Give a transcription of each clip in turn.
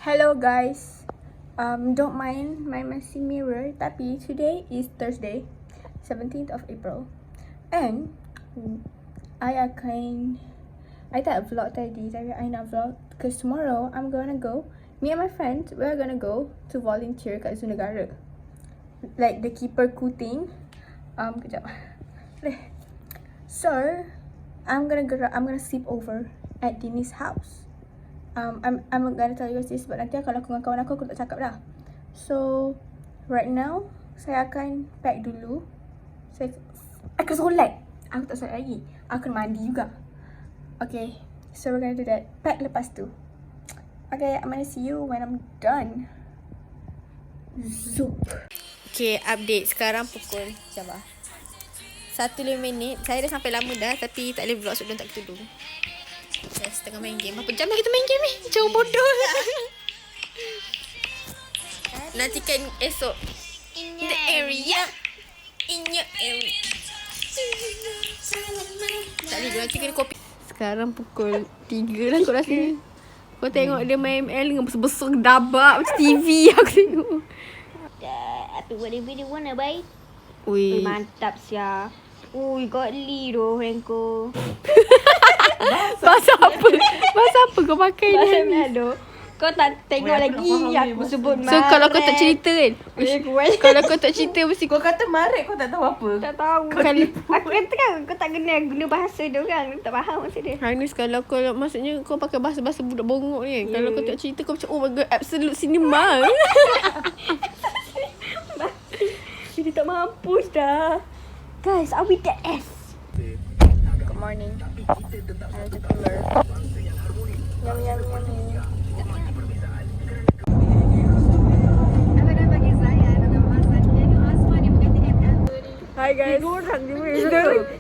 Hello guys, don't mind my messy mirror, tapi today is Thursday, 17th of April, and I tak vlog tadi, tapi I nak vlog because tomorrow I'm gonna go, me and my friends, we're gonna go to volunteer kat Zoo Negara, like the keeper ku thing. Kejap. So I'm gonna sleep over at Dini's house. I'm gonna tell you guys this, sebab nanti kalau aku dengan kawan aku tak cakap dah. So right now saya akan pack dulu. Saya akan solat. Aku tak solat lagi. Aku kena mandi juga. Okay, so we're gonna do that. Pack lepas tu. Okay, I'm gonna see you when I'm done. Zoop. Okay, update sekarang pukul berapa? 1:05. Saya dah sampai lama dah, tapi tak boleh vlog sebelum tak ketudung. Yes, tengah main game. Berapa jam dah kita main game ni? Jauh bodoh. Nantikan esok. In the area. In your area. Tak boleh, nanti kena kopi. Sekarang pukul 3 lah kot rasanya. Kau tengok dia main ML dengan besar-besar dabak macam TV aku tengok. Apa whatever dia wanna buy. Ui, Mantap sia. Ui, godly doh Renko. Bahasa apa? Bahasa apa kau pakai ni? Bahasa Melayu. Kau tak tengok lagi aku sebut So kalau kau tak cerita kan, kalau kau tak cerita mesti Kau kata maret kau tak tahu apa. tak tahu. Kalau Aku kata kan kau tak guna bahasa dia orang. Tak faham maksud dia. Hanis, kalau kau maksudnya kau pakai bahasa-bahasa budak bongok ni kan. Kalau kau tak cerita kau macam oh my god, absolute cinema. Dia tak mampus dah. Guys, are we the S? Good morning. Ada cooler. Yum yum yum. Hai guys.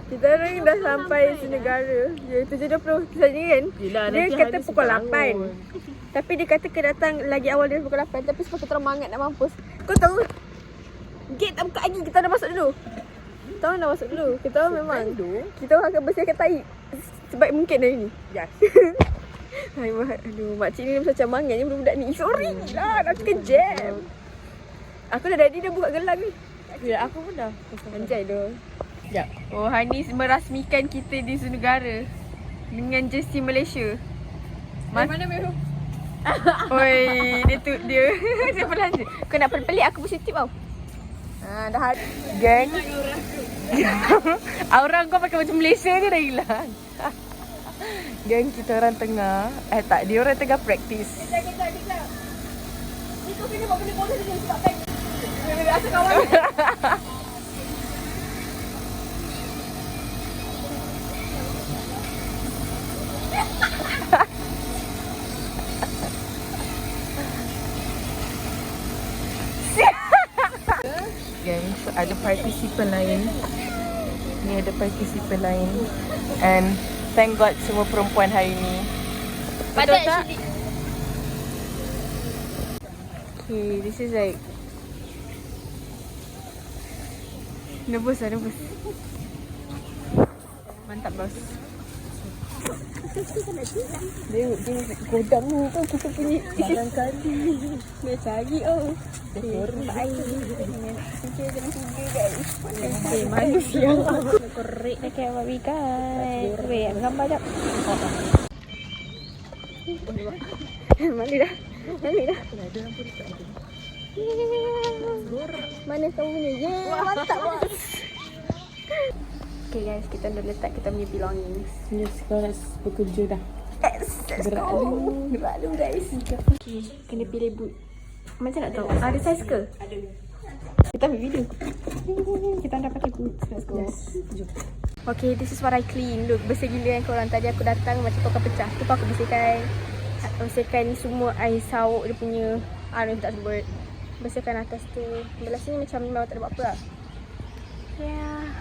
Kita orang dah sampai Zoo Negara. Iaitu 70 saja kan. Dia kata pukul 8. Tapi dia kata kena datang lagi awal dari pukul 8. Tapi sebab kita orang mangat nak mampus. Kau tahu gate tak buka lagi, kita dah masuk dulu. Kita orang dah masuk dulu. Kita orang memang kita orang akan bersihkan tahi sebaik mungkin hari ni. Yes. Hai mak, aduh makcik ni macam mangat ni budak ni. Sorry lah, nak kejam. Aku dah dah buka gelang ni. Ya, aku pun dah. Anjay doh. Sekejap. Oh, Hanis merasmikan kita di Zoo Negara dengan jersey Malaysia. Mana Meru? Oi, dia tu dia. Dia belanja. Kau nak pelik aku positif tau. Dah hari. Gang. Orang kau pakai macam Malaysia ni dah hilang. Gang kita orang tengah. Tak, dia orang tengah practice. Kejap. Ni kau kena buat benda bodoh dia sebab kan. Asal kawan. Gang, so ada partisipan lain. Ni ada partisipan lain. And thank God semua perempuan hari ni. Betul tak? Okay, this is like nervous. Mantap bos. Dia godam ni tu kita punya barangkali. Dia cari baik. Kita jangan tiga guys. Manusia. Korek dekat babi guys. Weh, gambar jap. Mandi dah. Mana kamu punya? Yeah, mantap bos. Okay guys, kita dah letak kita punya belongings. Yes, kau nak bekerja dah. Let's go. Gerak dulu guys. Okay, kena pilih boot. Macam nak tahu? Ada saiz ke? Ada. Kita ambil video. Kita dah pakai boot. Let's go. Yes, jom. Okay, this is what I clean. Look, bersih gila yang korang. Tadi aku datang macam kau akan pecah. Tu aku bersihkan ni semua air sauk dia punya. Tak sebut. Bersihkan atas tu. Belah sini macam memang tak ada buat apa lah. Yeah.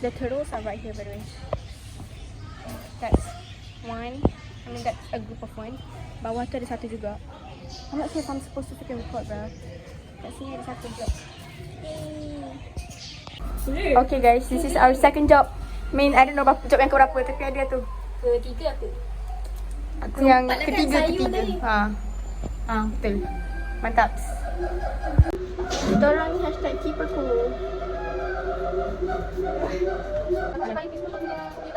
The turtles are right here by the way. That's one. I mean that's a group of one. Bawah tu ada satu juga. I'm not sure if I'm supposed to freaking record bro. Kat sini ada satu job. Okay guys, this is our second job. I don't know job yang keberapa tapi ada tu. Ketiga apa? Aku yang ketiga. Ha. Betul. Mantap. Kita orang ni hashtag keeper cool.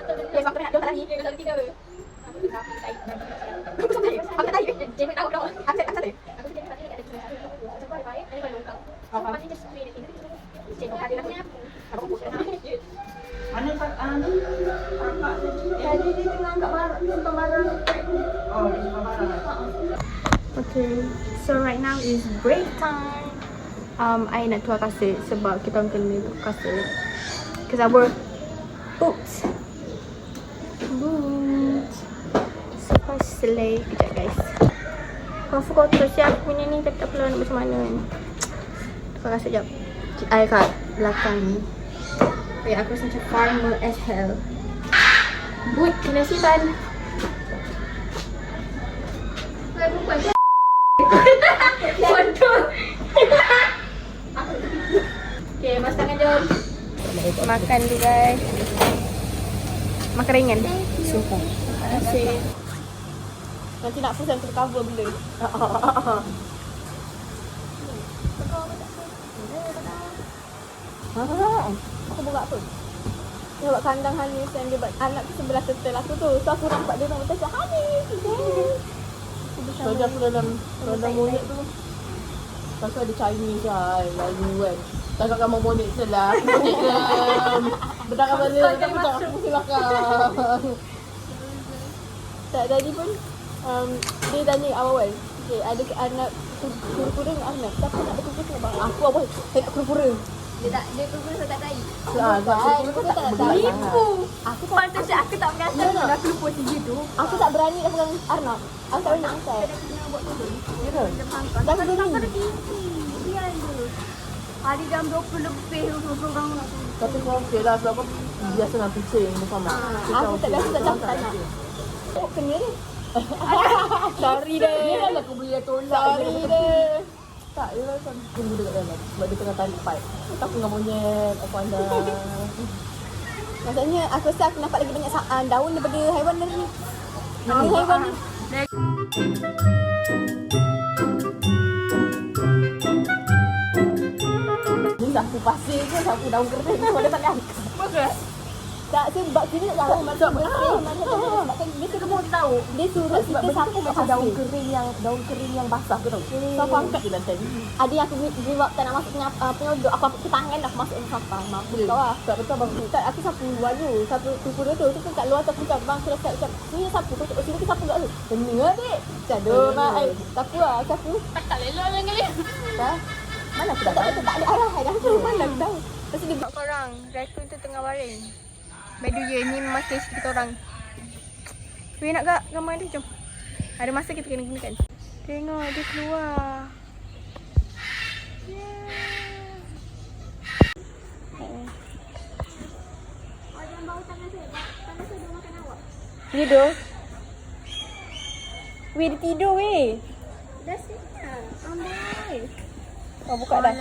Okay, faktor nak jom tak lari. Dia tak tiga. Aku tak tahu. Aku tak tahu. Dia tak tahu. Aku tak tahu. Mana tak anu? Tadi dia tengah angkat barang, simpan barang. Oh, dia simpan barang. Okay, so right now is break time. I nak keluar kasut sebab kita orang kena tukar kasut. Because I wear boots. Super slay. Kejap guys. Confirm kotor siap punya ni, tapi tak perlu nak macam mana. Tukar kasut jap. I kat belakang ni. Okay, aku rasa macam farmer as hell. Boot kena simpan. Bodoh. Okay, basuh tangan jom. Makan dulu guys. Makan ringan. Sumpah. Terima kasih. Nanti nak post yang cover benda. Aku buka apa? Dia buat kandang Hanis yang dia buat anak sebelah setel aku tu. So aku nampak dia orang macam Hanis. Tadi aku dalam monyet tu. Pasal ada Chinese lah, lalu kan. Takkan kamu monyet je lah. Monyet je. Berdakan balik, aku tak aku silakan. Tak, tadi pun dia tanya awal-awal. Okay, ada anak kura-kura dengan Arnab. Siapa nak kura-kura bang? Aku awal, saya nak kura-kura. Dia kura-kura saya tak tahu. Kura-kura tak tahu. Nipu. Aku pantas aku tak perasan pun aku lupa tinggi tu. Aku tak berani nak pegang Arnab. Aku tak berani nak angkat. Dah berani. Biar je. Hari jam 20 lebih orang nak. Tapi kau okey lah sebab biasa nak kucing bersama. Aku tak biasa tak nak. Oh, kena ni. Sorry deh. Dia lah aku boleh tolak. Sorry deh. Tak, dia lah tunggu dekat dalam sebab dia tengah tarik pipe. Aku dengan monyet, aku anda. Maksudnya aku rasa aku nampak lagi banyak daun daripada haiwan ni. Ini haiwan ni. Ni sapu pasir ke sapu daun kering tu ada tak ada. Bagus. Tak, sebab sini tak tahu macam bersih mana sebab dia semua tahu. Dia suruh kita sapu macam daun kering yang basah tu tau. So aku angkat je lantai ni. Ada yang aku give up tak nak masuk penyodok. Aku ke tangan aku masuk dalam sampah. Mampus kau lah. Tak betul bang. Tak, aku sapu luar tu. Sapu kuku tu. Tu kat luar tu aku cakap bang selesai macam ni sapu tu. Sini kita sapu kat tu. Kena adik. Aduh mak. Sapu lah. Sapu. Tak lelok yang kali. Dah. Mana aku dah tak ada arah dah tu. Mana aku tahu. Lepas tu dia buat korang. Raccoon tu tengah baring. By the way, ni memang stage kita orang. Weh nak gak gambar dia? Jom. Ada masa kita kena gunakan. Tengok dia keluar. Tidur. Weh dia tidur weh. Dah siap. Ambil. Oh buka dah.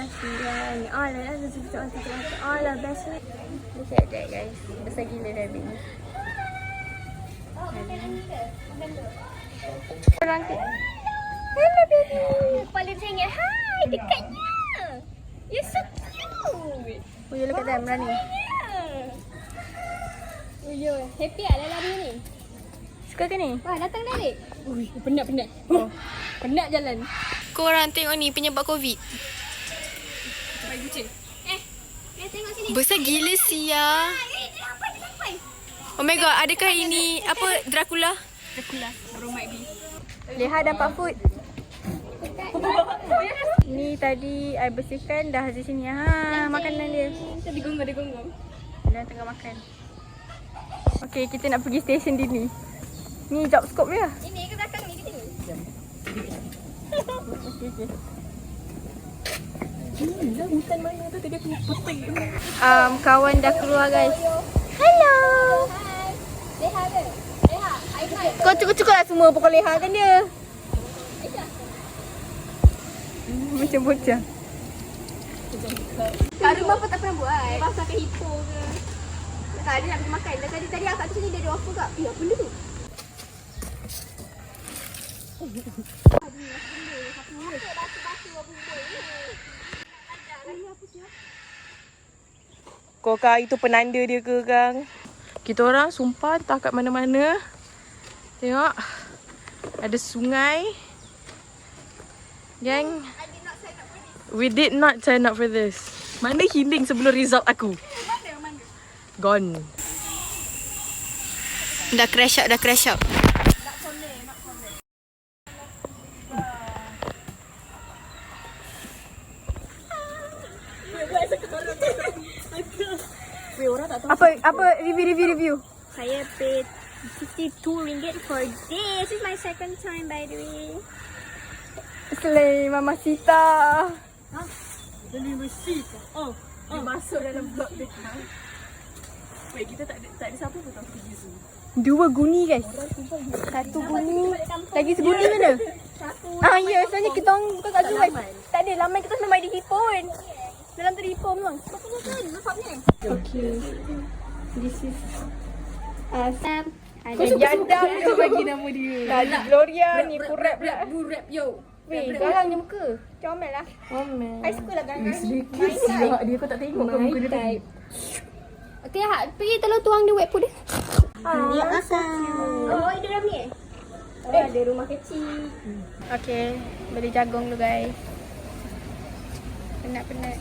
Allah best. Look at that guys. Besar gila rabbit ni. Orang tu. Hello baby. Paling tinggi. Hai, dekatnya. You're so cute. Oh you look at them running. Uyo, happy lah lari ni. Suka ke ni? Wah, datang balik. Ui, penat. Oh. Penat jalan. Korang tengok ni penyebab COVID. Baik kucing. Tengok sini. Besar gila sia. Dia lampai. Oh my god, adakah ini apa Dracula? Dracula, Romite B. Leha dapat food. Ni tadi I bersihkan dah di sini. Ha, makanan dia. Dia gonggong. Dia tengah makan. Okey, kita nak pergi stesen Dini. Ni job scope dia. Ini ke belakang ni kita ni. Okey. Dah hutan mana tu tadi aku petik. Kawan dah keluar guys. Hello. Hai. Leha ke? Leha, hai. Kau cukup-cukup lah semua pokok leha kan dia. Macam bocah. Kat rumah pun tak pernah buat. Pasal hippo ke. Tak ada nak pergi makan. Tadi akak tu sini dia ada offer kak. Apa benda tu? Adakah itu penanda dia ke kang? Kita orang sumpah tak kat mana-mana. Tengok. Ada sungai. Gang. We did not sign up for this. Mana healing sebelum result aku? Gone. Dah crash out. Apa review? Saya paid 52 ringgit for this. This is my second time by the way. Slay Mama Sita. Dia masuk dalam blog dia. Wait, kita tak ada siapa pun tahu pergi zoo. 2 guni guys. 1 guni. Lagi seguni mana? Ya, sebenarnya kita orang bukan kat zoo guys. Tak ada, lamai kita sampai di hipo kan. Dalam tu hipo memang. Okay. This is Sam. ada janda tu bagi nama dia. Lagi Gloria ni kurap pula. Rap yo. Weh, garang je muka. Comel lah. Comel. I suka lah garang ni. Silap dia, kau tak tengok ke muka dia tadi? Okay, pergi tolong tuang dia wet pun dia. Ya, Oh, ada dalam ni ada rumah kecil. Okay, beli jagung dulu guys. Penat-penat.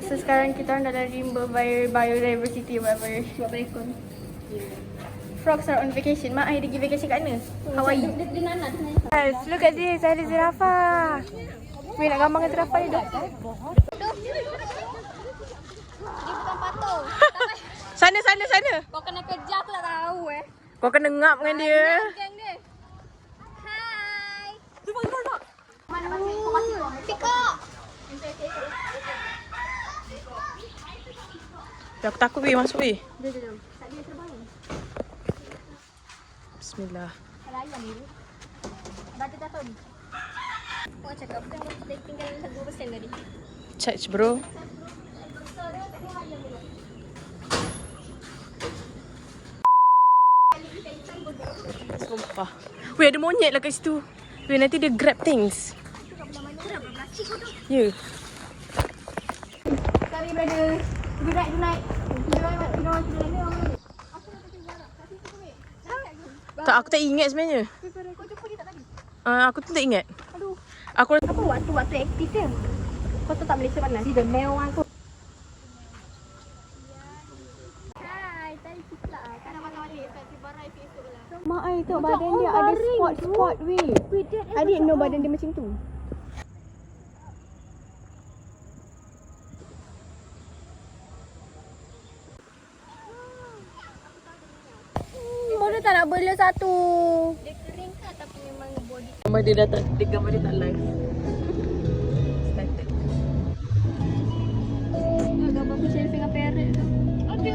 So sekarang kita orang dalam rimba biodiversity whatever. Buat balkon. Frogs are on vacation. Mak ai pergi vacation kat mana? Hawaii. Dia nanah. Guys, look at this. Ada zirafah. Weh, nak gambar dengan zirafah ni dah. Dia bukan patung. Sana. Kau kena kejar aku tak tahu Kau kena ngap dengan dia. Geng dia. Hai. Mana masih? Kau masih tu. Pikok. Aku takut weh masuk weh. Jom. Tak dia terbang. Bismillah. Kalau ayam ni. Baca tahun. Kau cakap bukan kita tinggal 2% tadi. Charge bro. Sumpah. Weh, ada monyet lah kat situ. Weh, nanti dia grab things. Ya. Sorry brother. Good night. You don't want to do Tak, aku tak ingat sebenarnya. Kau jumpa dia tak tadi? Aku tu tak ingat. Aduh. Aku Apa waktu aktif dia? Kau tahu tak Malaysia mana? Si the male one tu. Hai, tadi kita lah. Kan nak makan balik. Tak tiba rai Facebook lah. Mak ai tengok badan dia ada spot weh. I didn't know badan dia macam tu. Mana tak nak bela satu. Dia kering ke ataupun memang body? gambar dia tak live. Started. Gambar aku selfie dengan parrot tu. Ada?